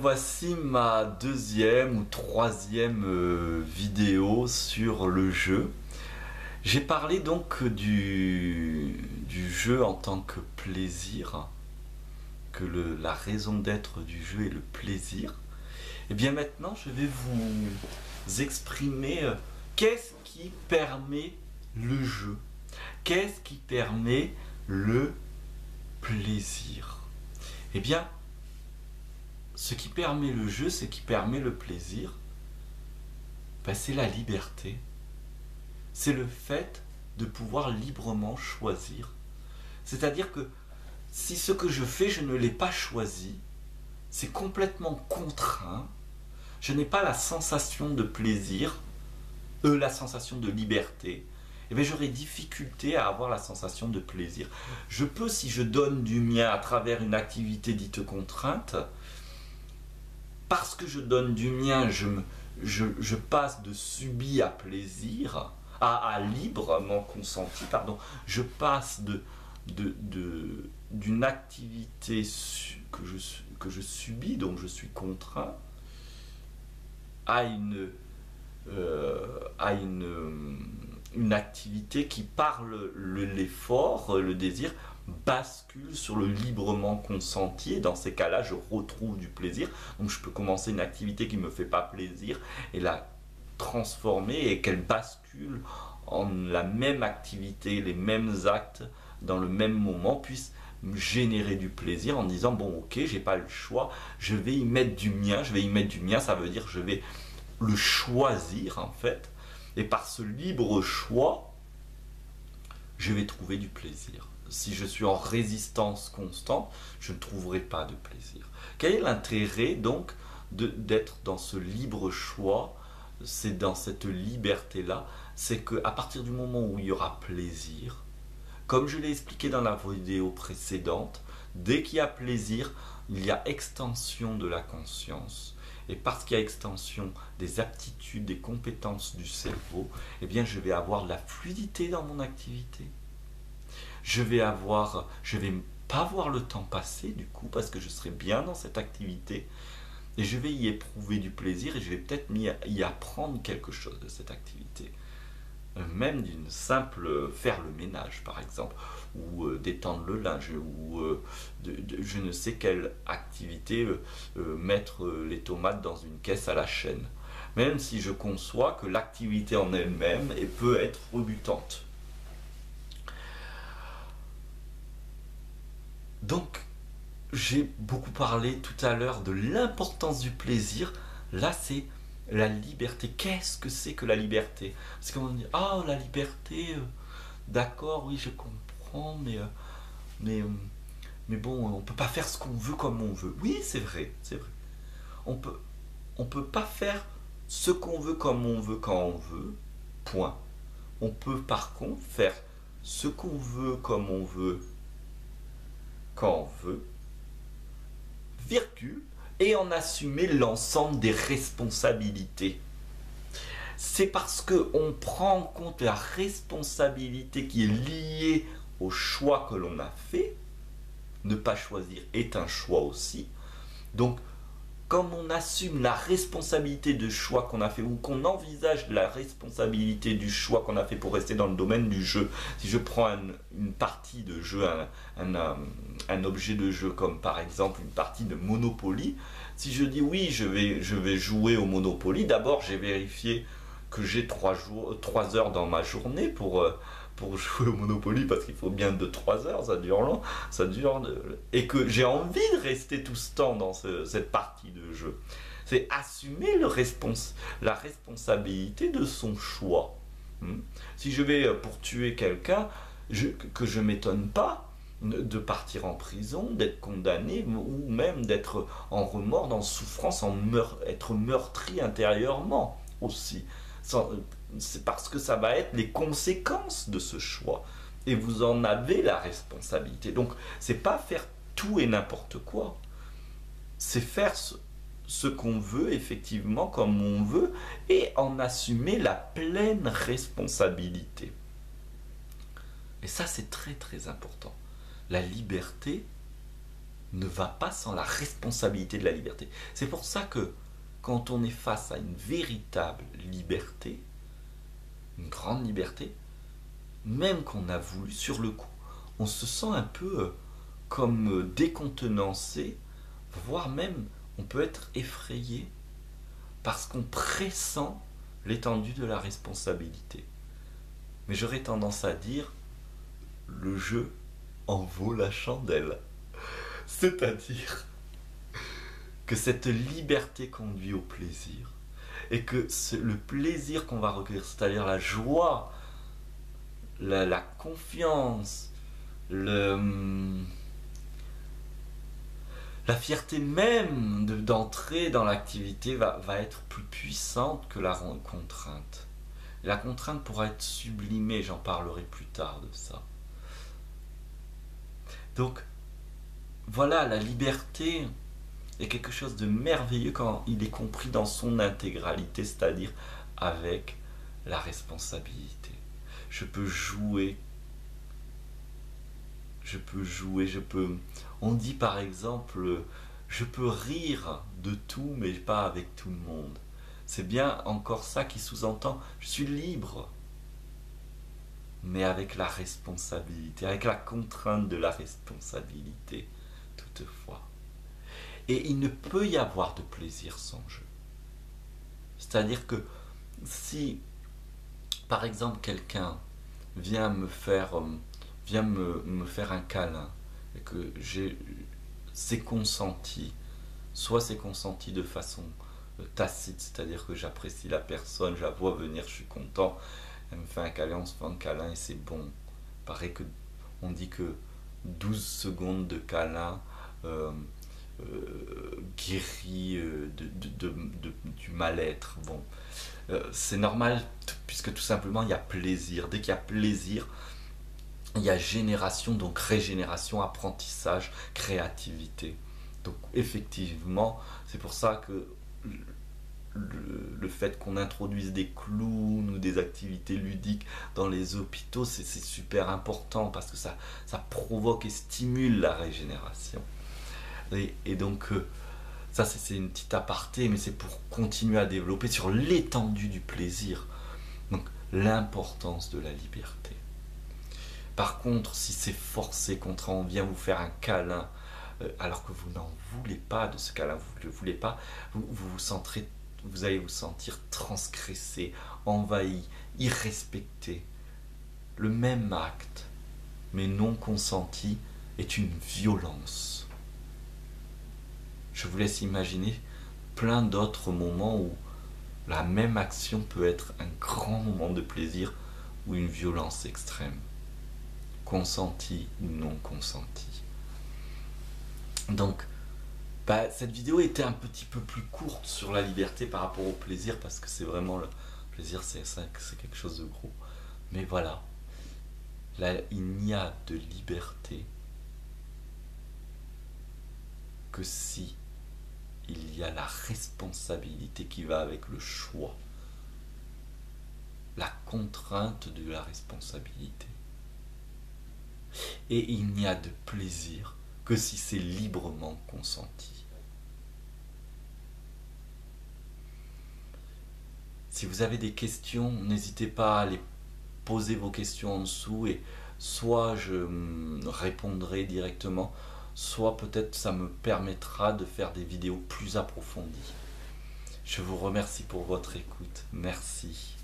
voici ma deuxième ou troisième vidéo sur le jeu. J'ai parlé donc du jeu en tant que plaisir, que la raison d'être du jeu est le plaisir. Et bien maintenant je vais vous exprimer qu'est-ce qui permet le jeu, qu'est-ce qui permet le plaisir. Eh bien, ce qui permet le jeu, ce qui permet le plaisir, ben c'est la liberté. C'est le fait de pouvoir librement choisir. C'est-à-dire que si ce que je fais, je ne l'ai pas choisi, c'est complètement contraint, je n'ai pas la sensation de plaisir, la sensation de liberté, eh bien j'aurai difficulté à avoir la sensation de plaisir. Je peux, si je donne du mien à travers une activité dite contrainte, parce que je donne du mien, je passe de subi à plaisir, à librement consenti, pardon. Je passe d'une activité que je subis, donc je suis contraint, à une activité qui, par l'effort, le désir, bascule sur le librement consenti, et dans ces cas-là je retrouve du plaisir. Donc je peux commencer une activité qui ne me fait pas plaisir et la transformer et qu'elle bascule en la même activité, les mêmes actes dans le même moment puissent me générer du plaisir en disant bon ok, j'ai pas le choix, je vais y mettre du mien, ça veut dire je vais le choisir en fait, et par ce libre choix je vais trouver du plaisir. Si je suis en résistance constante, je ne trouverai pas de plaisir. Quel est l'intérêt donc d'être dans ce libre choix? C'est dans cette liberté-là, c'est qu'à partir du moment où il y aura plaisir, comme je l'ai expliqué dans la vidéo précédente, dès qu'il y a plaisir, il y a extension de la conscience. Et parce qu'il y a extension des aptitudes, des compétences du cerveau, eh bien je vais avoir de la fluidité dans mon activité. Je vais pas voir le temps passer du coup parce que je serai bien dans cette activité et je vais y éprouver du plaisir et je vais peut-être y apprendre quelque chose de cette activité. Même d'une simple faire le ménage par exemple, ou d'étendre le linge, ou je ne sais quelle activité, mettre les tomates dans une caisse à la chaîne. Même si je conçois que l'activité en elle-même peut être rebutante. Donc, j'ai beaucoup parlé tout à l'heure de l'importance du plaisir. Là, c'est la liberté. Qu'est-ce que c'est que la liberté? Parce qu'on dit, ah, la liberté, d'accord, oui, je comprends, mais bon, on peut pas faire ce qu'on veut comme on veut. Oui, c'est vrai, c'est vrai. On peut pas faire ce qu'on veut comme on veut quand on veut, point. On peut par contre faire ce qu'on veut comme on veut quand on veut, virgule, et en assumer l'ensemble des responsabilités. C'est parce qu'on prend en compte la responsabilité qui est liée au choix que l'on a fait. Ne pas choisir est un choix aussi. Donc, comme on assume la responsabilité du choix qu'on a fait, ou qu'on envisage la responsabilité du choix qu'on a fait pour rester dans le domaine du jeu, si je prends une partie de jeu, un objet de jeu comme par exemple une partie de Monopoly, si je dis oui, je vais jouer au Monopoly, d'abord j'ai vérifié que j'ai 3 heures dans ma journée pour jouer au Monopoly, parce qu'il faut bien 2-3 heures, ça dure long, et que j'ai envie de rester tout ce temps dans cette partie de jeu. C'est assumer la responsabilité de son choix. Si je vais pour tuer quelqu'un, que je ne m'étonne pas de partir en prison, d'être condamné, ou même d'être en remords, en souffrance, être meurtri intérieurement aussi. C'est parce que ça va être les conséquences de ce choix. Et vous en avez la responsabilité. Donc, c'est pas faire tout et n'importe quoi. C'est faire ce qu'on veut, effectivement, comme on veut, et en assumer la pleine responsabilité. Et ça, c'est très très important. La liberté, ne va pas sans la responsabilité de la liberté. C'est pour ça que quand on est face à une véritable liberté, une grande liberté, même qu'on a voulu sur le coup, on se sent un peu comme décontenancé, voire même on peut être effrayé parce qu'on pressent l'étendue de la responsabilité. Mais j'aurais tendance à dire, le jeu en vaut la chandelle. C'est-à-dire que cette liberté conduit au plaisir. Et que le plaisir qu'on va recueillir, c'est-à-dire la joie, la confiance, la fierté même d'entrer dans l'activité va être plus puissante que la contrainte. Et la contrainte pourra être sublimée, j'en parlerai plus tard de ça. Donc, voilà, la liberté est quelque chose de merveilleux quand il est compris dans son intégralité, c'est-à-dire avec la responsabilité. Je peux jouer, on dit par exemple, je peux rire de tout, mais pas avec tout le monde. C'est bien encore ça qui sous-entend, je suis libre, mais avec la responsabilité, avec la contrainte de la responsabilité, toutefois. Et il ne peut y avoir de plaisir sans jeu. C'est-à-dire que si, par exemple, quelqu'un vient me faire un câlin et que c'est consenti, soit c'est consenti de façon tacite, c'est-à-dire que j'apprécie la personne, je la vois venir, je suis content, elle me fait un câlin, on se fait un câlin et c'est bon. Paraît que on dit que 12 secondes de câlin guérit du mal-être. Bon, c'est normal puisque tout simplement il y a plaisir. Dès qu'il y a plaisir, il y a génération, donc régénération, apprentissage, créativité. Donc effectivement, c'est pour ça que le fait qu'on introduise des clowns ou des activités ludiques dans les hôpitaux, c'est super important parce que ça provoque et stimule la régénération. Et donc, ça c'est une petite aparté, mais c'est pour continuer à développer sur l'étendue du plaisir. Donc, l'importance de la liberté. Par contre, si c'est forcé, contraint, on vient vous faire un câlin, alors que vous n'en voulez pas de ce câlin, vous ne le voulez pas, vous allez vous sentir transgressé, envahi, irrespecté. Le même acte, mais non consenti, est une violence. Je vous laisse imaginer plein d'autres moments où la même action peut être un grand moment de plaisir ou une violence extrême, consentie ou non consentie. Donc, cette vidéo était un petit peu plus courte sur la liberté par rapport au plaisir, parce que c'est vraiment le plaisir, c'est quelque chose de gros. Mais voilà, là, il n'y a de liberté que si il y a la responsabilité qui va avec le choix, la contrainte de la responsabilité. Et il n'y a de plaisir que si c'est librement consenti. Si vous avez des questions, n'hésitez pas à les poser vos questions en dessous et soit je répondrai directement, soit peut-être ça me permettra de faire des vidéos plus approfondies. Je vous remercie pour votre écoute. Merci.